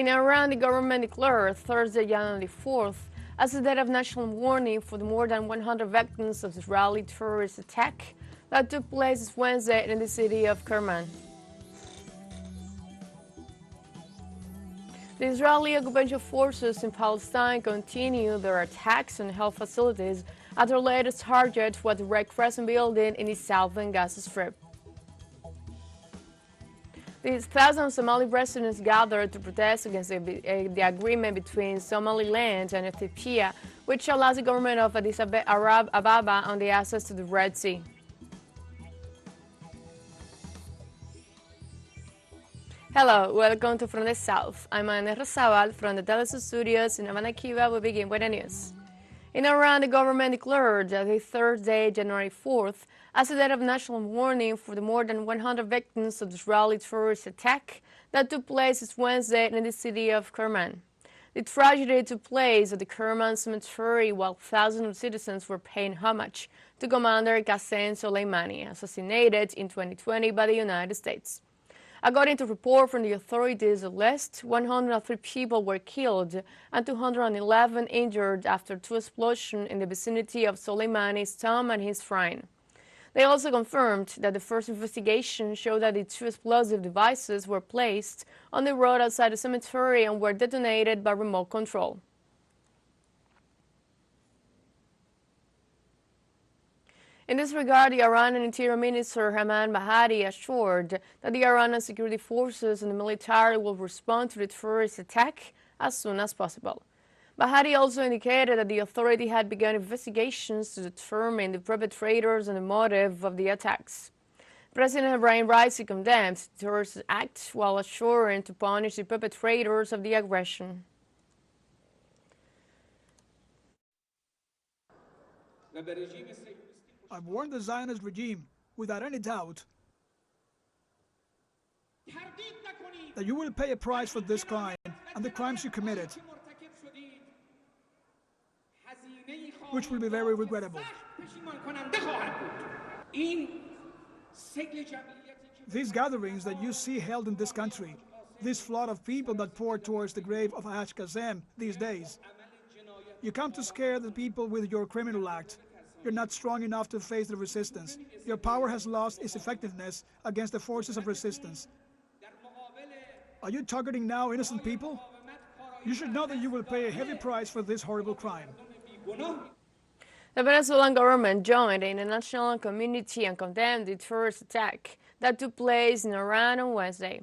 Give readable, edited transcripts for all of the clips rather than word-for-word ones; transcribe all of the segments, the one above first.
In Iran, the government declared Thursday, January 4th, as a day of national mourning for the more than 100 victims of the Israeli terrorist attack that took place this Wednesday in the city of Kerman. The Israeli occupation forces in Palestine continue their attacks on health facilities as their latest target was the Red Crescent building in the southern Gaza Strip. These thousands of Somali residents gathered to protest against the agreement between Somaliland and Ethiopia, which allows the government of Addis Ababa on the access to the Red Sea. Hello, welcome to From the South. I'm Ana Rosabal from the TeleSUR studios in Havana, Cuba. We begin with the news. In Iran, the government declared the Thursday, January 4th, as a day of national mourning for the more than 100 victims of the Israeli terrorist attack that took place this Wednesday in the city of Kerman. The tragedy took place at the Kerman cemetery while thousands of citizens were paying homage to Commander Qasem Soleimani, assassinated in 2020 by the United States. According to a report from the authorities, at least 103 people were killed and 211 injured after two explosions in the vicinity of Soleimani's tomb and his shrine. They also confirmed that the first investigation showed that the two explosive devices were placed on the road outside the cemetery and were detonated by remote control. In this regard, the Iranian Interior Minister Haman Bahadi assured that the Iranian security forces and the military will respond to the terrorist attack as soon as possible. Bahadi also indicated that the authority had begun investigations to determine the perpetrators and the motive of the attacks. President Ibrahim Raisi condemned the terrorist act while assuring to punish the perpetrators of the aggression. I've warned the Zionist regime, without any doubt, that you will pay a price for this crime and the crimes you committed, which will be very regrettable. These gatherings that you see held in this country, this flood of people that pour towards the grave of Haj Qasem these days, you come to scare the people with your criminal act. You're not strong enough to face the resistance. Your power has lost its effectiveness against the forces of resistance. Are you targeting now innocent people? You should know that you will pay a heavy price for this horrible crime. The Venezuelan government joined the international community and condemned the terrorist attack that took place in Iran on Wednesday.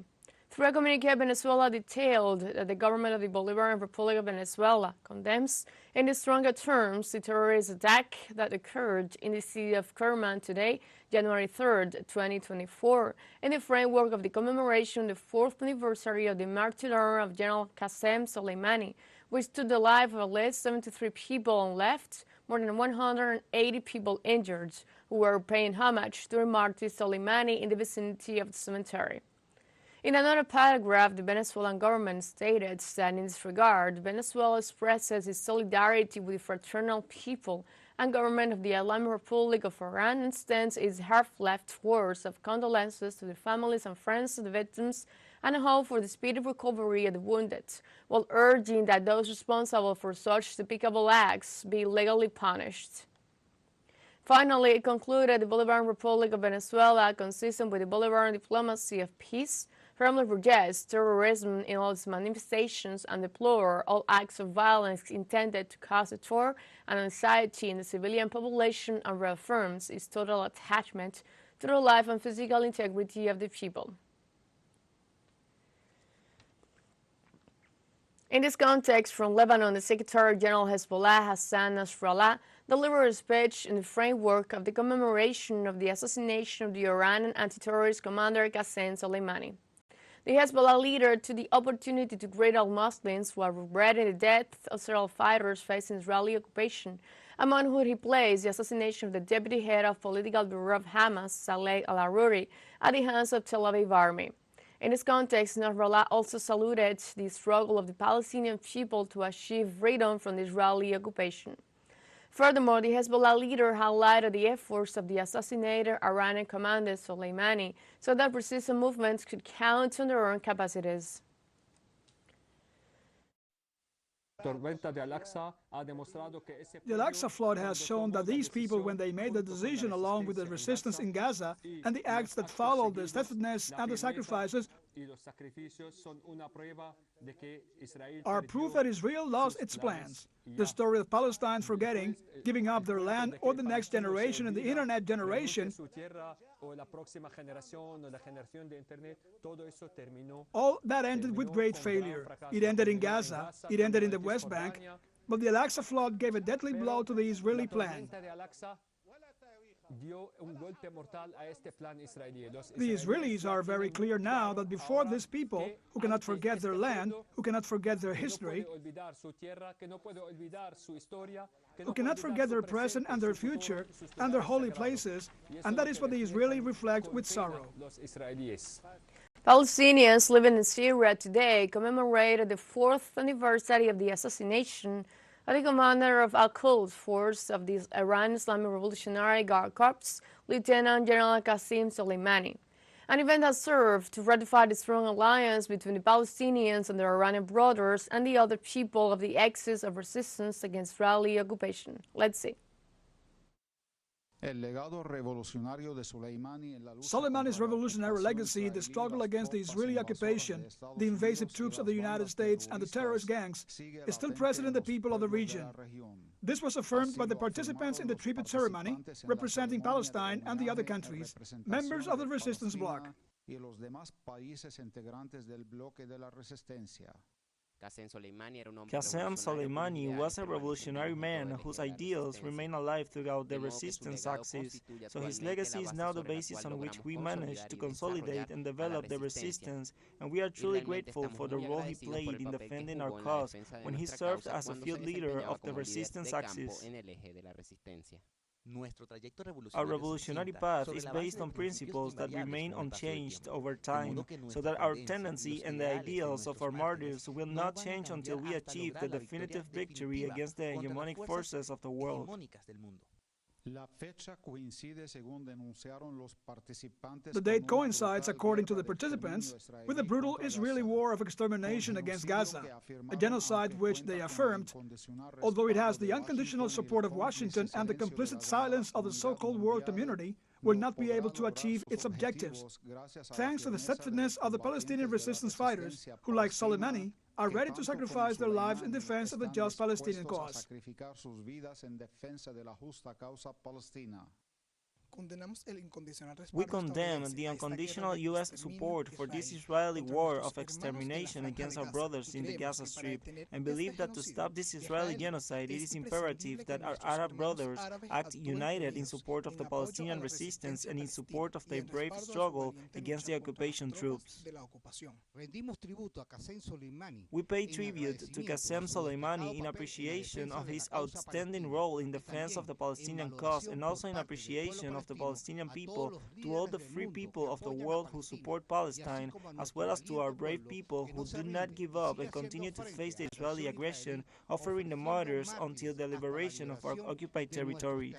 Through a communique, Venezuela detailed that the government of the Bolivarian Republic of Venezuela condemns in the strongest terms the terrorist attack that occurred in the city of Kerman today, January 3rd, 2024, in the framework of the commemoration of the 4th anniversary of the martyrdom of General Qasem Soleimani, which took the life of at least 73 people and left more than 180 people injured who were paying homage to martyr Soleimani in the vicinity of the cemetery. In another paragraph, the Venezuelan government stated that in this regard, Venezuela expresses its solidarity with the fraternal people and government of the Islamic Republic of Iran and extends its heartfelt words of condolences to the families and friends of the victims and a hope for the speedy recovery of the wounded, while urging that those responsible for such despicable acts be legally punished. Finally, it concluded the Bolivarian Republic of Venezuela, consistent with the Bolivarian diplomacy of peace, firmly rejects terrorism in all its manifestations and deplores all acts of violence intended to cause terror and anxiety in the civilian population and reaffirms its total attachment to the life and physical integrity of the people. In this context, from Lebanon, the Secretary General Hezbollah Hassan Nasrallah delivered a speech in the framework of the commemoration of the assassination of the Iranian anti-terrorist commander Qasem Soleimani. The Hezbollah leader took the opportunity to greet all Muslims while regretting the death of several fighters facing Israeli occupation, among whom he placed the assassination of the deputy head of political bureau of Hamas, Saleh al-Aruri, at the hands of Tel Aviv army. In this context, Nasrallah also saluted the struggle of the Palestinian people to achieve freedom from the Israeli occupation. Furthermore, the Hezbollah leader highlighted the efforts of the assassinated Iranian commander Soleimani so that resistance movements could count on their own capacities. The Al-Aqsa flood has shown that these people, when they made the decision along with the resistance in Gaza and the acts that followed, the steadfastness and the sacrifices, are proof that Israel lost its plans. The story of Palestine forgetting, giving up their land, or the next generation and the internet generation, all that ended with great failure. It ended in Gaza, it ended in the West Bank, but the Al-Aqsa flood gave a deadly blow to the Israeli plan. The Israelis are very clear now that before this people, who cannot forget their land, who cannot forget their history, who cannot forget their present and their future and their holy places, and that is what the Israeli reflect with sorrow. Palestinians living in Syria today commemorated the 4th anniversary of the assassination of the commander of Al-Quds Force of the Iran Islamic Revolutionary Guard Corps, Lieutenant General Qasem Soleimani. An event that served to ratify the strong alliance between the Palestinians and their Iranian brothers and the other people of the axis of resistance against Israeli occupation. Let's see. Soleimani's revolutionary legacy, the struggle against the Israeli occupation, the invasive troops of the United States, and the terrorist gangs, is still present in the people of the region. This was affirmed by the participants in the tribute ceremony, representing Palestine and the other countries, members of the resistance bloc. Qasem Soleimani was a revolutionary man whose ideals remain alive throughout the resistance axis, so his legacy is now the basis on which we manage to consolidate and develop the resistance, and we are truly grateful for the role he played in defending our cause when he served as a field leader of the resistance axis. Our revolutionary path is based on principles that remain unchanged over time, so that our tendency and the ideals of our martyrs will not change until we achieve the definitive victory against the hegemonic forces of the world. The date coincides, according to the participants, with the brutal Israeli war of extermination against Gaza, a genocide which they affirmed, although it has the unconditional support of Washington and the complicit silence of the so-called world community, will not be able to achieve its objectives, thanks to the steadfastness of the Palestinian resistance fighters, who, like Soleimani, are ready to sacrifice their lives in defense of the just Palestinian cause. We condemn the unconditional U.S. support for this Israeli war of extermination against our brothers in the Gaza Strip, and believe that to stop this Israeli genocide, it is imperative that our Arab brothers act united in support of the Palestinian resistance and in support of their brave struggle against the occupation troops. We pay tribute to Qasem Soleimani in appreciation of his outstanding role in defense of the Palestinian cause, and also in appreciation of the Palestinian people, to all the free people of the world who support Palestine, as well as to our brave people who do not give up and continue to face the Israeli aggression, offering the martyrs until the liberation of our occupied territories.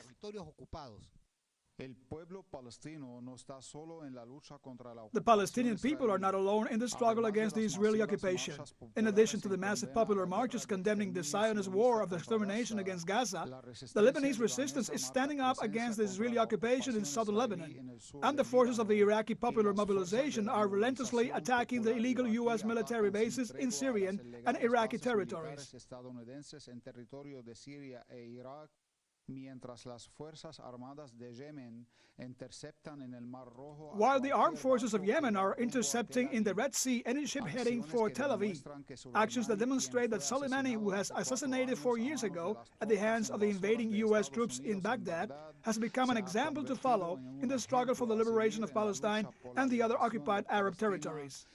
The Palestinian people are not alone in the struggle against the Israeli occupation. In addition to the massive popular marches condemning the Zionist war of extermination against Gaza, the Lebanese resistance is standing up against the Israeli occupation in southern Lebanon, and the forces of the Iraqi Popular Mobilization are relentlessly attacking the illegal U.S. military bases in Syrian and Iraqi territories. While the armed forces of Yemen are intercepting in the Red Sea any ship heading for Tel Aviv, actions that demonstrate that Soleimani, who was assassinated 4 years ago at the hands of the invading U.S. troops in Baghdad, has become an example to follow in the struggle for the liberation of Palestine and the other occupied Arab territories.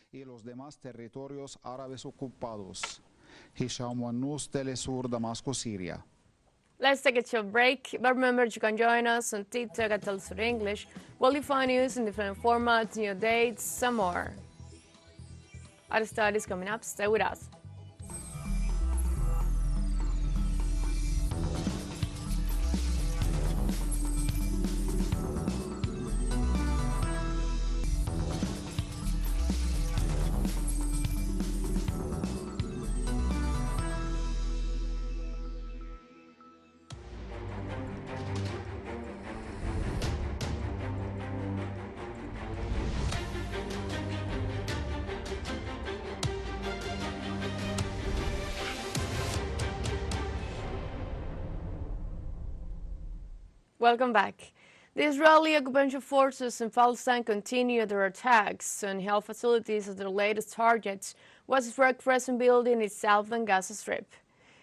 Damascus, Syria. Let's take a short break, but remember you can join us on TikTok at TeleSUR English, where you find news in different formats, new dates, and more. Other studies coming up, stay with us. Welcome back. The Israeli occupation forces in Palestine continue their attacks on health facilities as their latest target was a Red Crescent building in southern Gaza Strip.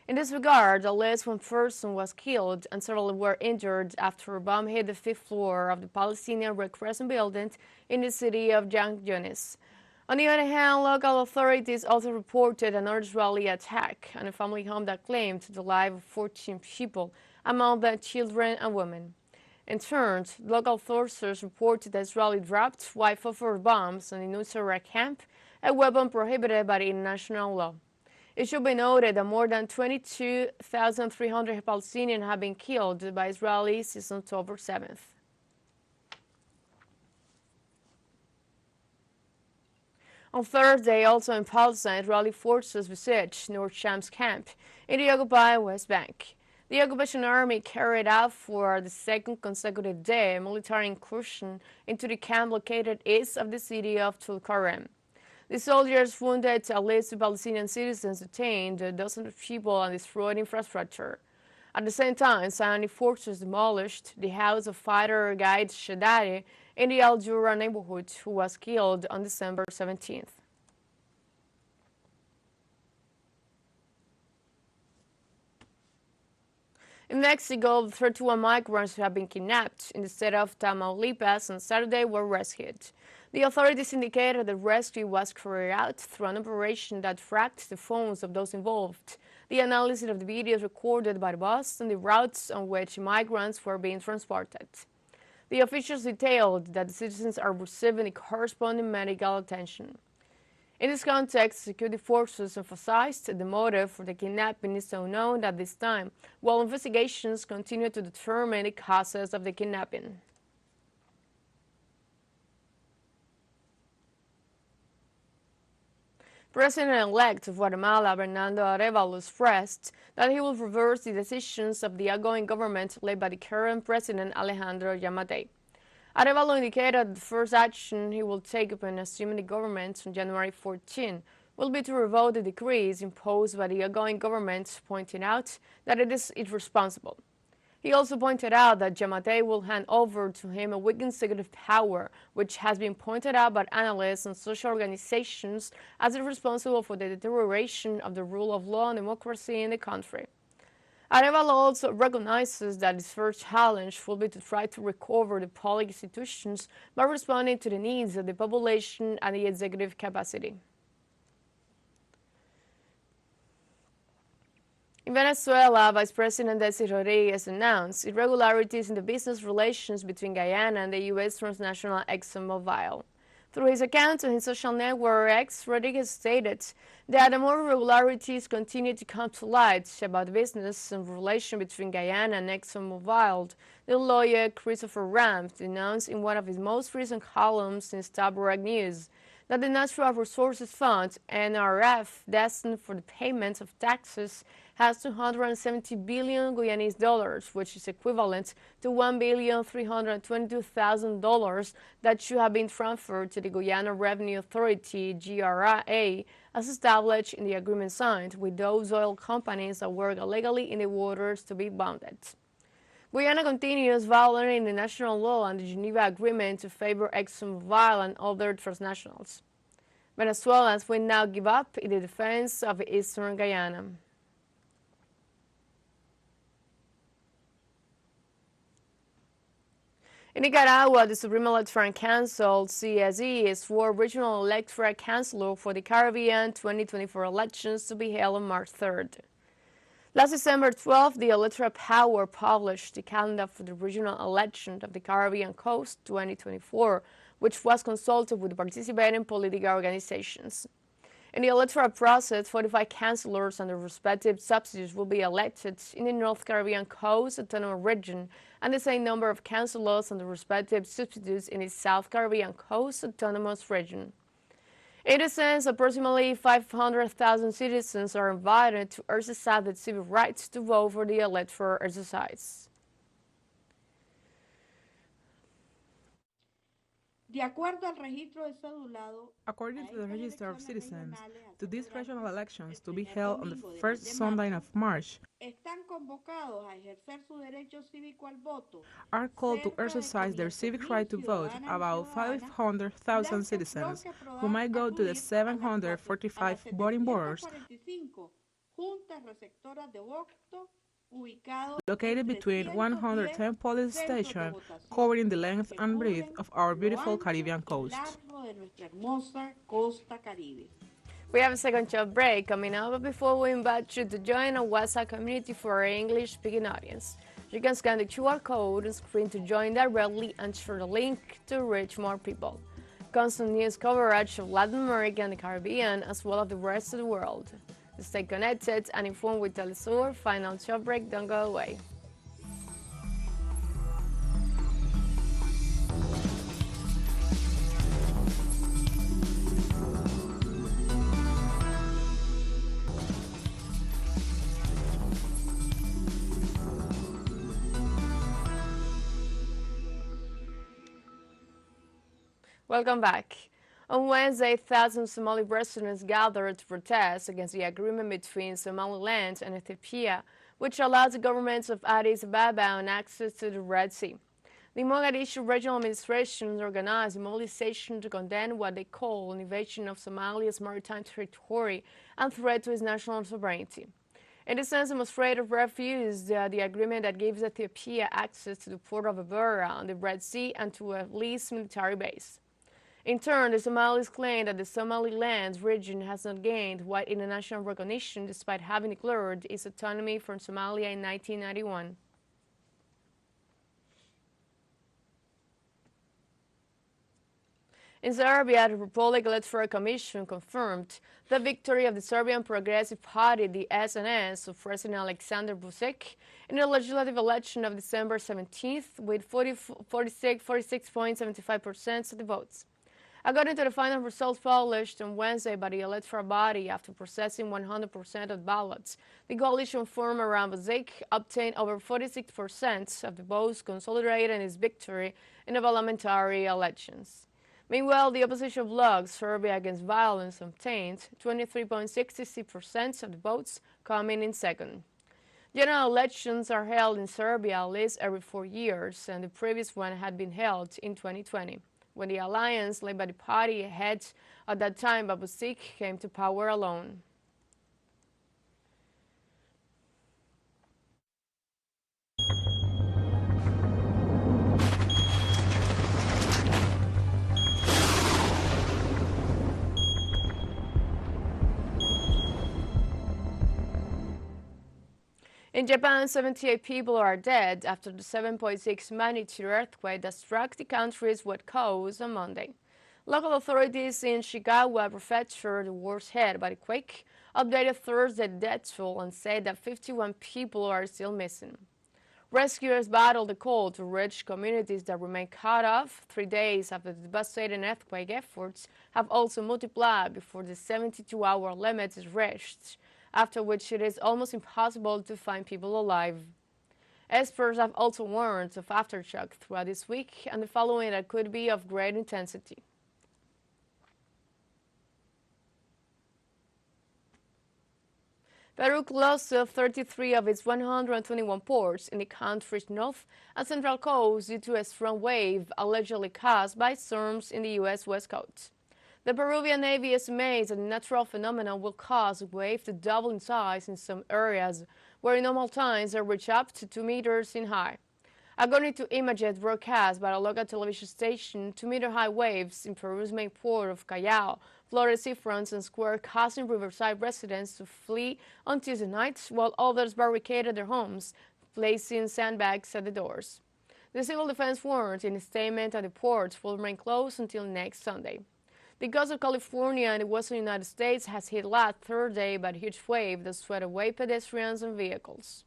In this regard, at least one person was killed and several were injured after a bomb hit the fifth floor of the Palestinian Red Crescent building in the city of Jan Yunis. On the other hand, local authorities also reported another Israeli attack on a family home that claimed the lives of 14 people, among them children and women. In turn, local sources reported that Israel dropped white-phosphor bombs on the Nusayra camp, a weapon prohibited by international law. It should be noted that more than 22,300 Palestinians have been killed by Israelis since October 7th. On Thursday, also in Palestine, Israeli forces besieged North Shams camp in the occupied West Bank. The occupation army carried out for the second consecutive day a military incursion into the camp located east of the city of Tulkarem. The soldiers wounded at least two Palestinian citizens, detained dozens of people, and destroyed infrastructure. At the same time, Zionist forces demolished the house of fighter Gaid Shadari in the Al Jura neighborhood, who was killed on December 17th. In Mexico, 31 migrants who have been kidnapped in the state of Tamaulipas on Saturday were rescued. The authorities indicated the rescue was carried out through an operation that tracked the phones of those involved, the analysis of the videos recorded by the bus, and the routes on which migrants were being transported. The officials detailed that the citizens are receiving the corresponding medical attention. In this context, security forces emphasized the motive for the kidnapping is unknown at this time, while investigations continue to determine the causes of the kidnapping. President-elect of Guatemala, Bernardo Arevalo, stressed that he will reverse the decisions of the outgoing government led by the current president, Alejandro Yamatei. Arevalo indicated the first action he will take upon assuming the government on January 14 will be to revoke the decrees imposed by the outgoing government, pointing out that it is irresponsible. He also pointed out that Yamatei will hand over to him a weakened executive power, which has been pointed out by analysts and social organizations as responsible for the deterioration of the rule of law and democracy in the country. Arevalo also recognizes that his first challenge will be to try to recover the public institutions by responding to the needs of the population and the executive capacity. In Venezuela, Vice President Desi Rodriguez announced irregularities in the business relations between Guyana and the U.S. transnational ExxonMobil. Through his account on his social network X, Rodriguez stated that more irregularities continue to come to light about the business and relation between Guyana and ExxonMobil. The lawyer Christopher Ramp announced in one of his most recent columns in Tabloid News that the Natural Resources Fund, NRF, destined for the payment of taxes, has 270 billion Guyanese dollars, which is equivalent to $1,322,000 that should have been transferred to the Guyana Revenue Authority, GRA, as established in the agreement signed with those oil companies that work illegally in the waters to be bounded. Guyana continues violating the national law and the Geneva Agreement to favor ExxonMobil and other transnationals. Venezuelans will now give up in the defense of eastern Guyana. In Nicaragua, the Supreme Electoral Council, CSE, swore regional electoral councilor for the Caribbean 2024 elections to be held on March 3rd. Last December 12th, the Electoral Power published the calendar for the regional election of the Caribbean Coast 2024, which was consulted with participating political organizations. In the electoral process, 45 councillors and their respective subsidiaries will be elected in the North Caribbean Coast Autonomous Region, and the same number of councillors and their respective subsidiaries in the South Caribbean Coast Autonomous Region. In a sense, approximately 500,000 citizens are invited to exercise their civil rights to vote for the electoral exercise. According to the Register of Citizens, to these regional elections to be held on the first Sunday of March are called to exercise their civic right to vote about 500,000 citizens who might go to the 745 voting borders located between 110 polling stations covering the length and breadth of our beautiful Caribbean coast. We have a second short break coming up, but before we invite you to join our WhatsApp community for our English-speaking audience. You can scan the QR code on screen to join directly and share the link to reach more people. Constant news coverage of Latin America and the Caribbean, as well as the rest of the world. To stay connected and informed with TeleSUR, final short break, don't go away. Welcome back. On Wednesday, thousands of Somali residents gathered to protest against the agreement between Somaliland and Ethiopia, which allows the governments of Addis Ababa on access to the Red Sea. The Mogadishu Regional Administration organized a mobilization to condemn what they call an invasion of Somalia's maritime territory and threat to its national sovereignty. In this sense, demonstrators refused the agreement that gives Ethiopia access to the port of Berbera on the Red Sea and to a leased military base. In turn, the Somalis claim that the Somaliland region has not gained wide international recognition despite having declared its autonomy from Somalia in 1991. In Serbia, the Republic Electoral Commission confirmed the victory of the Serbian Progressive Party, the SNS, of President Alexander Vučić in the legislative election of December 17th with 46.75% of the votes. According to the final results published on Wednesday by the electoral body after processing 100% of ballots, the coalition formed around Vučić obtained over 46% of the votes, consolidating its victory in the parliamentary elections. Meanwhile, the opposition bloc, Serbia Against Violence, obtained 23.66% of the votes, coming in second. General elections are held in Serbia at least every 4 years, and the previous one had been held in 2020, when the alliance led by the party head at that time, Vučić, came to power alone. In Japan, 78 people are dead after the 7.6 magnitude earthquake that struck the country's west coast on Monday. Local authorities in Shigawa Prefecture, the worst hit by the quake, updated Thursday the death toll and said that 51 people are still missing. Rescuers battled the cold to reach communities that remain cut off 3 days after the devastating earthquake. Efforts have also multiplied before the 72-hour limit is reached, after which it is almost impossible to find people alive. Experts have also warned of aftershock throughout this week and the following that could be of great intensity. Peru closed 33 of its 121 ports in the country's north and central coast due to a strong wave allegedly caused by storms in the U.S. West Coast. The Peruvian Navy estimates that the natural phenomenon will cause a wave to double in size in some areas, where in normal times they reach up to 2 meters in height. According to images broadcast by a local television station, 2-meter-high waves in Peru's main port of Callao flooded seafronts and square, causing riverside residents to flee on Tuesday night, while others barricaded their homes, placing sandbags at the doors. The Civil Defense warned in a statement that the ports will remain closed until next Sunday. The coast of California and the western United States has hit last Thursday by a huge wave that swept away pedestrians and vehicles.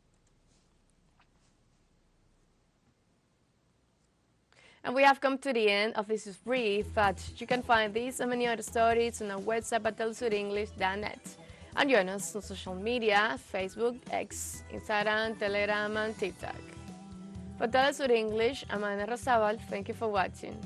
And we have come to the end of this brief, but you can find these and many other stories on our website at telesurenglish.net. And join us on social media, Facebook, X, Instagram, Telegram, and TikTok. For TeleSUR English, I'm Ana Razabal. Thank you for watching.